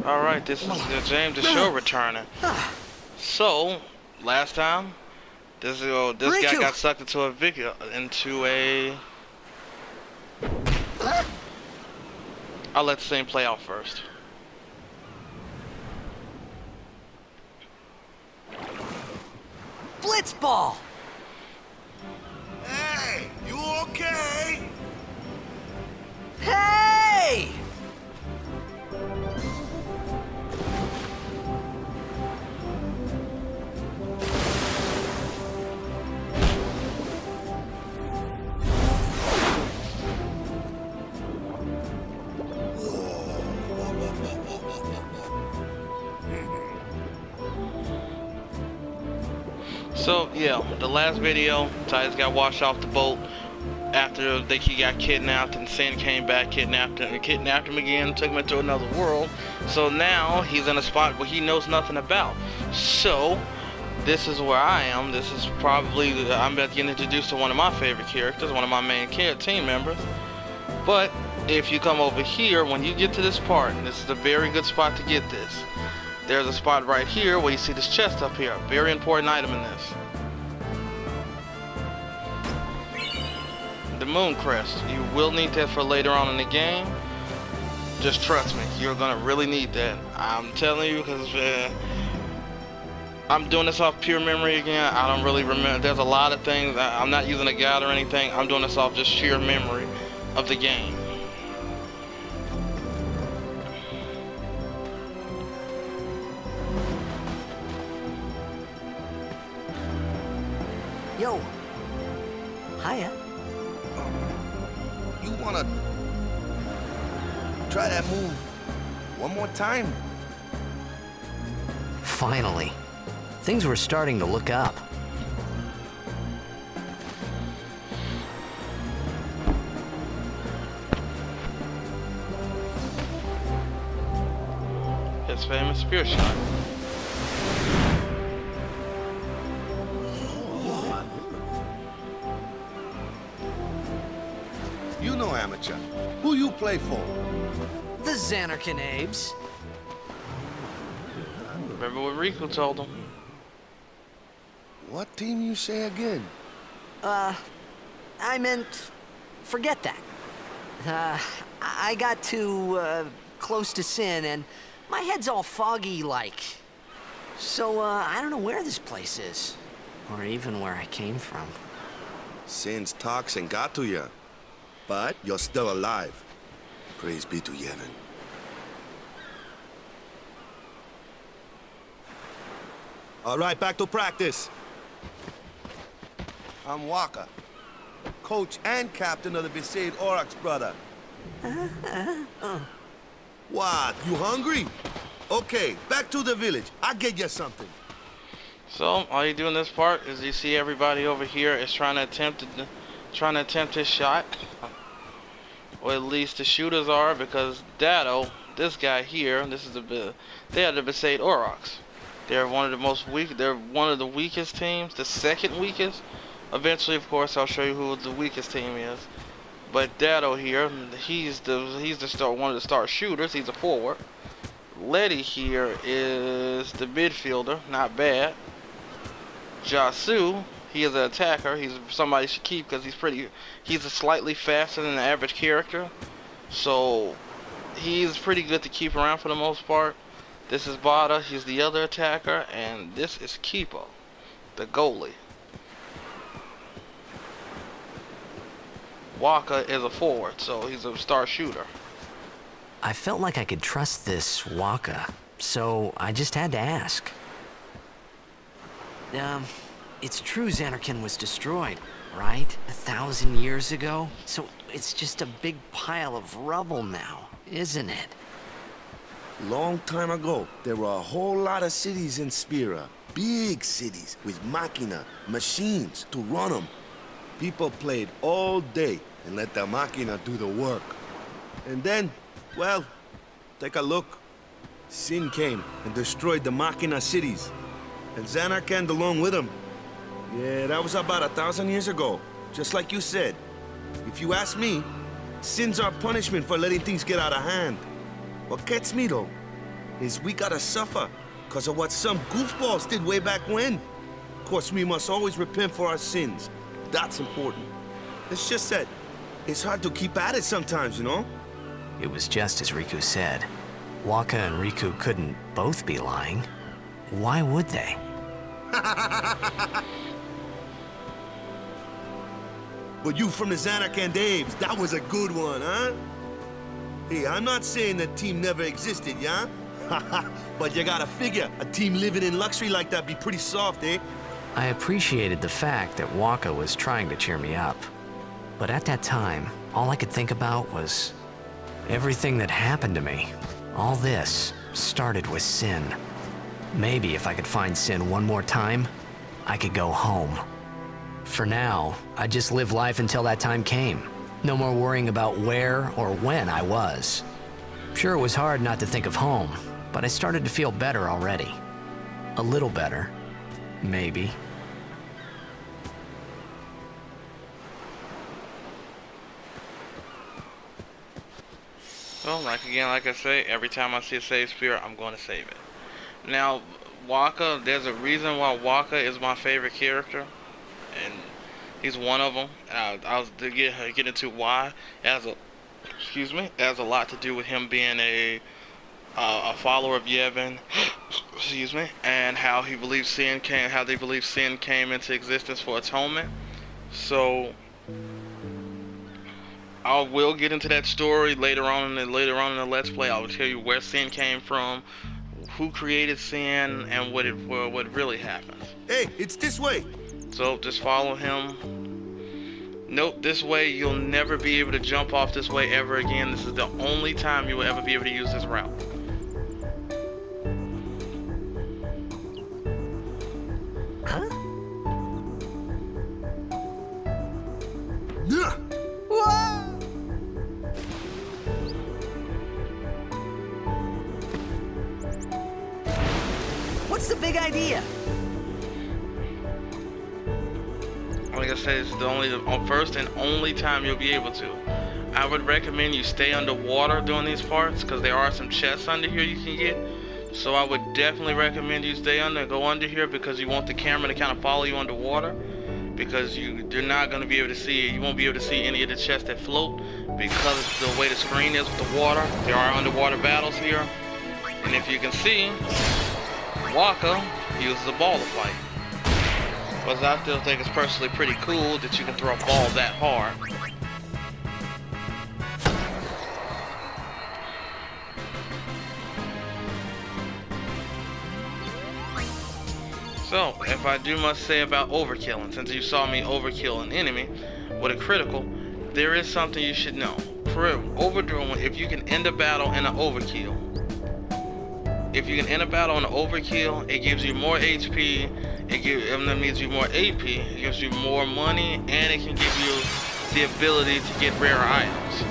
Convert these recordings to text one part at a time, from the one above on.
Alright, this is James the Show returning. So, last time, this guy got sucked into a I'll let the scene play out first. Blitzball! Hey, you okay? Hey! So yeah, the last video, Titus got washed off the boat after he got kidnapped, and Sin came back, kidnapped him again, took him into another world. So now he's in a spot where he knows nothing about. So this is where I am. This is probably, I'm about to get introduced to one of my favorite characters, one of my main team members. But if you come over here, when you get to this part, and this is a very good spot to get this. There's a spot right here where you see this chest up here. Very important item in this. The moon crest. You will need that for later on in the game. Just trust me, you're gonna really need that. I'm telling you, because I'm doing this off pure memory again. I don't really remember. There's a lot of things. I'm not using a guide or anything. I'm doing this off just sheer memory of the game. Yo. Hiya. You wanna try that move one more time? Finally. Things were starting to look up. His famous spear shot. You know, amateur. Who you play for? The Xanarkin Abes. Remember what Riku told him? What team you say again? I meant, forget that. I got too, close to Sin, and my head's all foggy like. So, I don't know where this place is. Or even where I came from. Sin's toxin got to you. But you're still alive. Praise be to Yevon. All right, back to practice. I'm Waka, coach and captain of the Besaid Aurochs, brother. What, you hungry? Okay, back to the village. I'll get you something. So all you do in this part is you see everybody over here is trying to attempt his shot. Or at least the shooters are, because Dado, this guy here, they are the Besaid Aurochs. They're one of the weakest teams, the second weakest. Eventually, of course, I'll show you who the weakest team is. But Dado here, he's one of the star shooters. He's a forward. Letty here is the midfielder, not bad. Jasu, he is an attacker. He's somebody you should keep because he's slightly faster than the average character. So he's pretty good to keep around for the most part. This is Bada, he's the other attacker, and this is Kipo, the goalie. Waka is a forward, so he's a star shooter. I felt like I could trust this Waka, so I just had to ask. It's true Xanarkin was destroyed, right? 1,000 years ago? So it's just a big pile of rubble now, isn't it? Long time ago, there were a whole lot of cities in Spira. Big cities with machina, machines to run them. People played all day and let the machina do the work. And then, well, take a look. Sin came and destroyed the machina cities. And Xanarkin along with him. Yeah, that was about 1,000 years ago. Just like you said. If you ask me, Sin's our punishment for letting things get out of hand. What gets me, though, is we gotta suffer because of what some goofballs did way back when. Of course, we must always repent for our sins. That's important. It's just that it's hard to keep at it sometimes, you know? It was just as Riku said. Waka and Riku couldn't both be lying. Why would they? But you from the Xanac and Daves, that was a good one, huh? Hey, I'm not saying that team never existed, yeah? But you gotta figure, a team living in luxury like that be pretty soft, eh? I appreciated the fact that Waka was trying to cheer me up. But at that time, all I could think about was everything that happened to me. All this started with Sin. Maybe if I could find Sin one more time, I could go home. For now, I'd just live life until that time came. No more worrying about where or when I was. Sure, it was hard not to think of home, but I started to feel better already. A little better, maybe. So, like I say, every time I see a save spirit, I'm going to save it. Now, Waka, there's a reason why Waka is my favorite character, and he's one of them. I'll get into why. It has a lot to do with him being a follower of Yevon, excuse me, and how they believe sin came into existence for atonement. So I will get into that story later on in the Let's Play. I will tell you where sin came from, who created sin, and what really happens. Hey, it's this way. So just follow him. Note, this way you'll never be able to jump off this way ever again. This is the only time you will ever be able to use this route. Huh? Yeah. What's the big idea? Like I said, it's the first and only time you'll be able to. I would recommend you stay underwater during these parts, because there are some chests under here you can get. So I would definitely recommend you go under here, because you want the camera to kind of follow you underwater. Because you're not going to be able to see, you won't be able to see any of the chests that float, because the way the screen is with the water. There are underwater battles here. And if you can see, Waka uses a ball to fight. Because I still think it's personally pretty cool that you can throw a ball that hard. So, if I must say about overkilling, since you saw me overkill an enemy with a critical, there is something you should know. If you can end a battle in an overkill, it gives you more HP, that means you more AP, it gives you more money, and it can give you the ability to get rare items.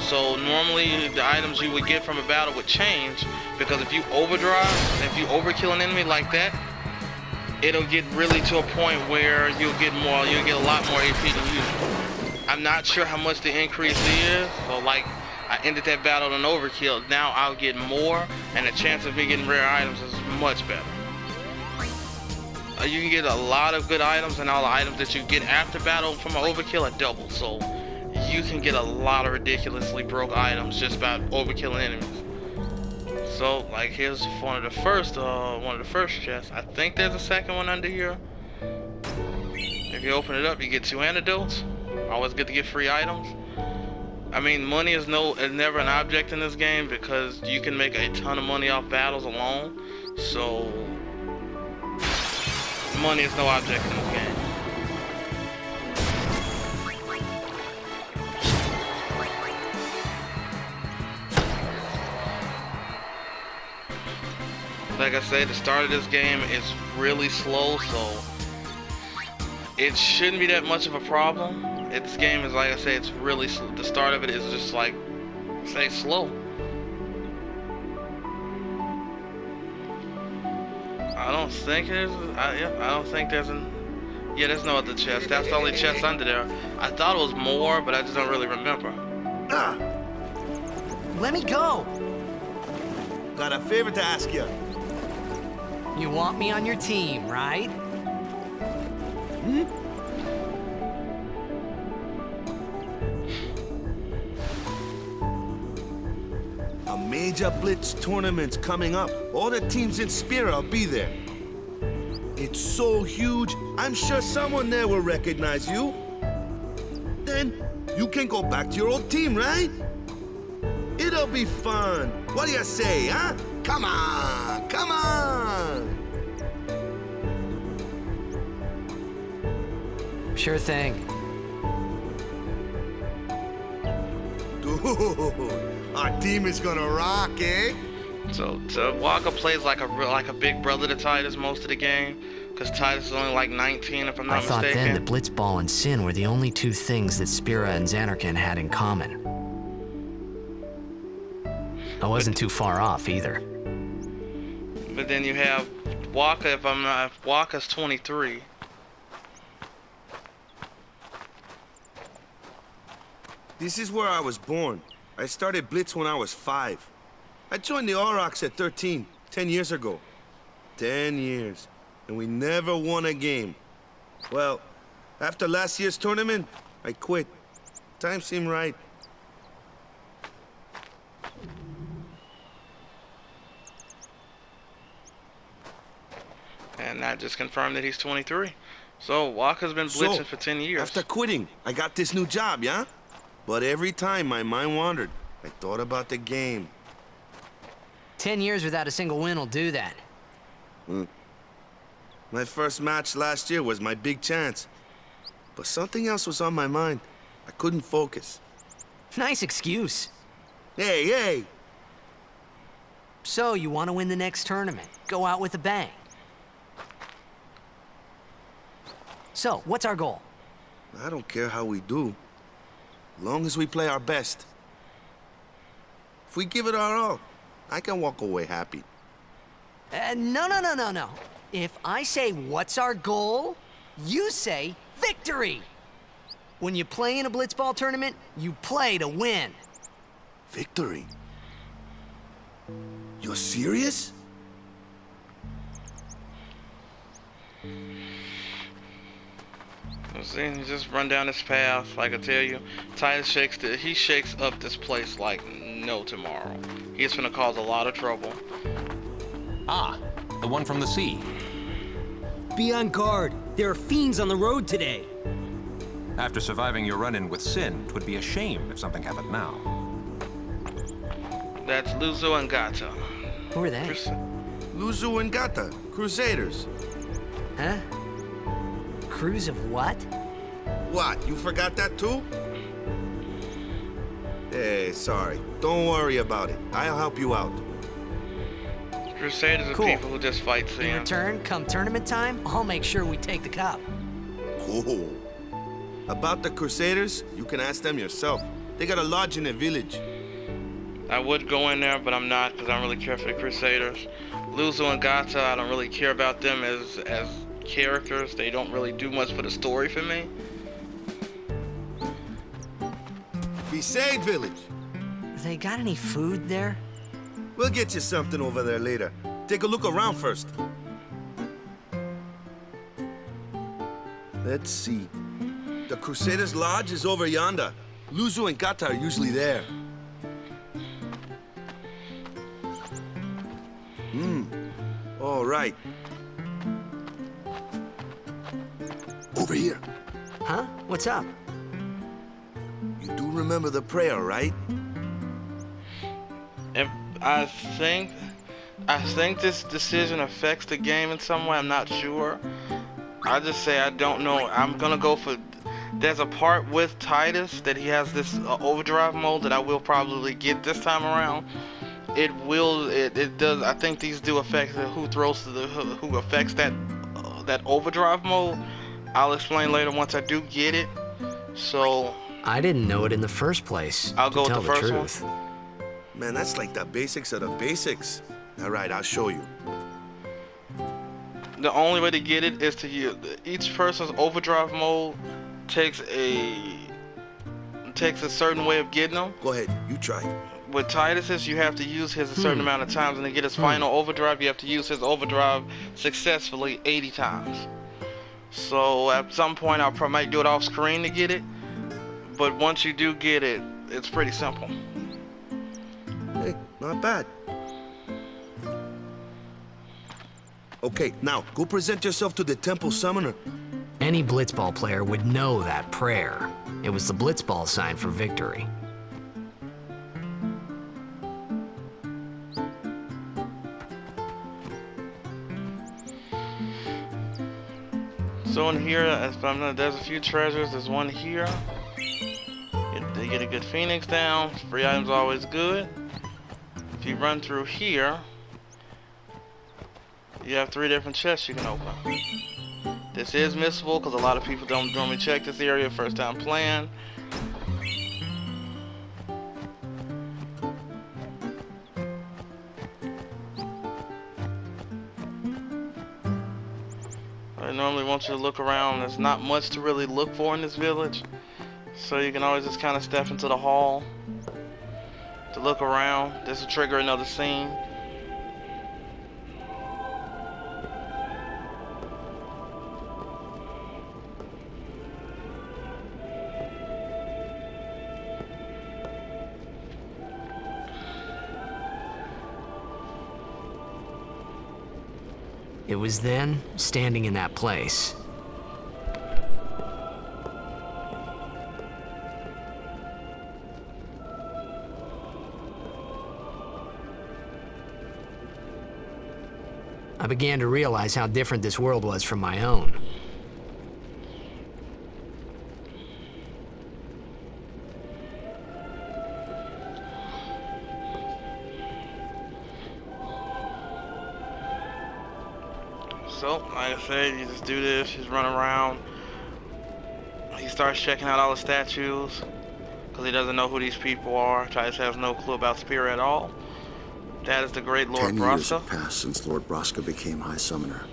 So normally the items you would get from a battle would change, because if you overkill an enemy like that, it'll get really to a point where you'll get a lot more AP than usual. I'm not sure how much the increase is, so like I ended that battle in overkill. Now I'll get more, and the chance of me getting rare items is much better. You can get a lot of good items, and all the items that you get after battle from an overkill are double. So you can get a lot of ridiculously broke items just by overkilling enemies. So like here's one of the first chests. I think there's a second one under here. If you open it up, you get 2 antidotes. Always good to get free items. I mean, money is never an object in this game, because you can make a ton of money off battles alone. So money is no object in this game. Like I said, the start of this game is really slow, so it shouldn't be that much of a problem. This game is, like I say, it's really slow. The start of it is just like, say, slow. I don't think there's there's no other chest. That's the only chest under there. I thought it was more, but I just don't really remember. Let me go. got a favor to ask you. You want me on your team, right? A major blitz tournament's coming up. All the teams in Spira will be there. It's so huge, I'm sure someone there will recognize you. Then you can go back to your old team, right? It'll be fun. What do you say, huh? Come on, come on! Sure thing. Dude, our team is gonna rock, eh? So Walker plays like a big brother to Titus most of the game, because Titus is only like 19 if I'm not I thought mistaken. then that Blitzball and Sin were the only two things that Spira and Xanarkand had in common. I wasn't too far off either. But then you have Walker, if Walker's 23. This is where I was born. I started Blitz when I was 5. I joined the Aurochs at 13, 10 years ago. 10 years, and we never won a game. Well, after last year's tournament, I quit. Time seemed right. And that just confirmed that he's 23. So Walker's been blitzing for 10 years. After quitting, I got this new job, yeah? But every time my mind wandered, I thought about the game. 10 years without a single win will do that. My first match last year was my big chance. But something else was on my mind. I couldn't focus. Nice excuse. Hey, hey! So, you want to win the next tournament? Go out with a bang. So, what's our goal? I don't care how we do. Long as we play our best. If we give it our all, I can walk away happy. No. If I say, what's our goal? You say, victory! When you play in a blitzball tournament, you play to win. Victory? You're serious? See, you just run down this path, like I tell you. Titus shakes up this place like no tomorrow. He's gonna cause a lot of trouble. Ah, the one from the sea. Be on guard. There are fiends on the road today. After surviving your run-in with Sin, 'twould be a shame if something happened now. That's Luzo and Gata. Who are they? Luzu and Gata, Crusaders. Huh? Crews of what? What, you forgot that too? Hey, sorry. Don't worry about it. I'll help you out. Crusaders are Cool. people who just fight In sin. return, come tournament time, I'll make sure we take the cup. Oh. About the Crusaders, you can ask them yourself. They got a lodge in a village. I would go in there, but I'm not, because I don't really care for the Crusaders. Luzo and Gata, I don't really care about them as characters. They don't really do much for the story for me. Besaid village. They got any food there? We'll get you something over there later. Take a look around first. Let's see. The Crusaders' lodge is over yonder. Luzu and Gata are usually there. All right. Over here. Huh? What's up? You do remember the prayer, right? If I think this decision affects the game in some way. I'm not sure. I just say I don't know. I'm gonna go for. There's a part with Titus that he has this overdrive mode that I will probably get this time around. It does. I think these do affect who affects that overdrive mode. I'll explain later once I do get it. So I didn't know it in the first place. I'll go with tell the first one. truth. Man, that's like the basics of the basics. All right, I'll show you. The only way to get it is to use each person's overdrive mode takes a certain way of getting them. Go ahead, you try. with Titus's, you have to use his a certain amount of times, and to get his final overdrive, you have to use his overdrive successfully 80 times. So at some point, I might do it off screen to get it, but once you do get it, it's pretty simple. Hey, not bad. Okay, now, go present yourself to the temple summoner. Any blitzball player would know that prayer. It was the blitzball sign for victory. So in here, there's a few treasures. There's one here. They get a good phoenix down. Free items always good. If you run through here, you have 3 different chests you can open. This is missable because a lot of people don't normally check this area first time playing. I normally want you to look around. There's not much to really look for in this village, so you can always just kind of step into the hall to look around. This will trigger another scene. It was then, standing in that place, I began to realize how different this world was from my own. So, like I said, you just do this, just run around. He starts checking out all the statues, because he doesn't know who these people are. Titus has no clue about Spear at all. That is the great Lord 10 years Braska. have passed since Lord Braska became High Summoner.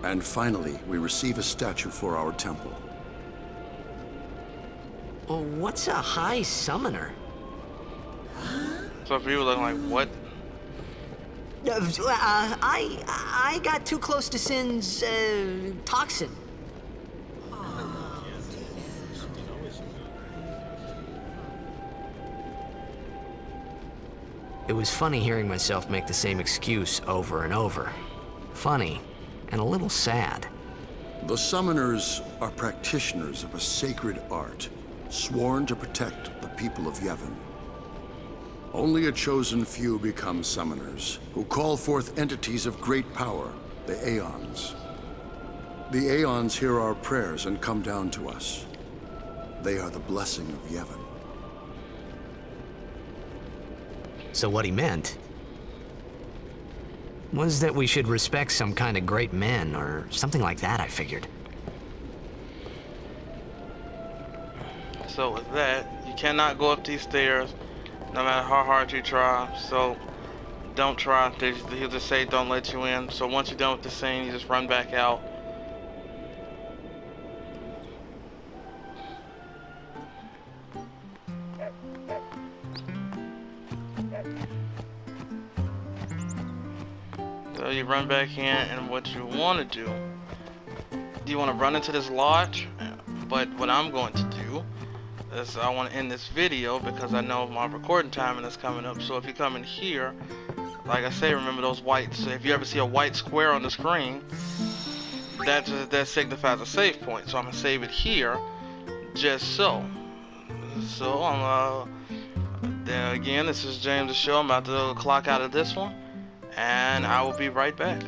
And finally, we receive a statue for our temple. Well, what's a high summoner? So if people looking like, what? I got too close to Sin's toxin. It was funny hearing myself make the same excuse over and over. Funny, and a little sad. The Summoners are practitioners of a sacred art, sworn to protect the people of Yevon. Only a chosen few become Summoners, who call forth entities of great power, the Aeons. The Aeons hear our prayers and come down to us. They are the blessing of Yevon. So what he meant was that we should respect some kind of great men, or something like that, I figured. So with that, you cannot go up these stairs, no matter how hard you try. So don't try. He'll just say don't let you in. So once you're done with the scene, you just run back out. So you run back in, and what you want to do, you want to run into this lodge. But what I'm going to do is I want to end this video because I know my recording timing is coming up. So if you come in here, like I say, remember those whites. If you ever see a white square on the screen, that signifies a save point. So I'm gonna save it here, just so. So then again, this is James the Show. I'm about to clock out of this one, and I will be right back.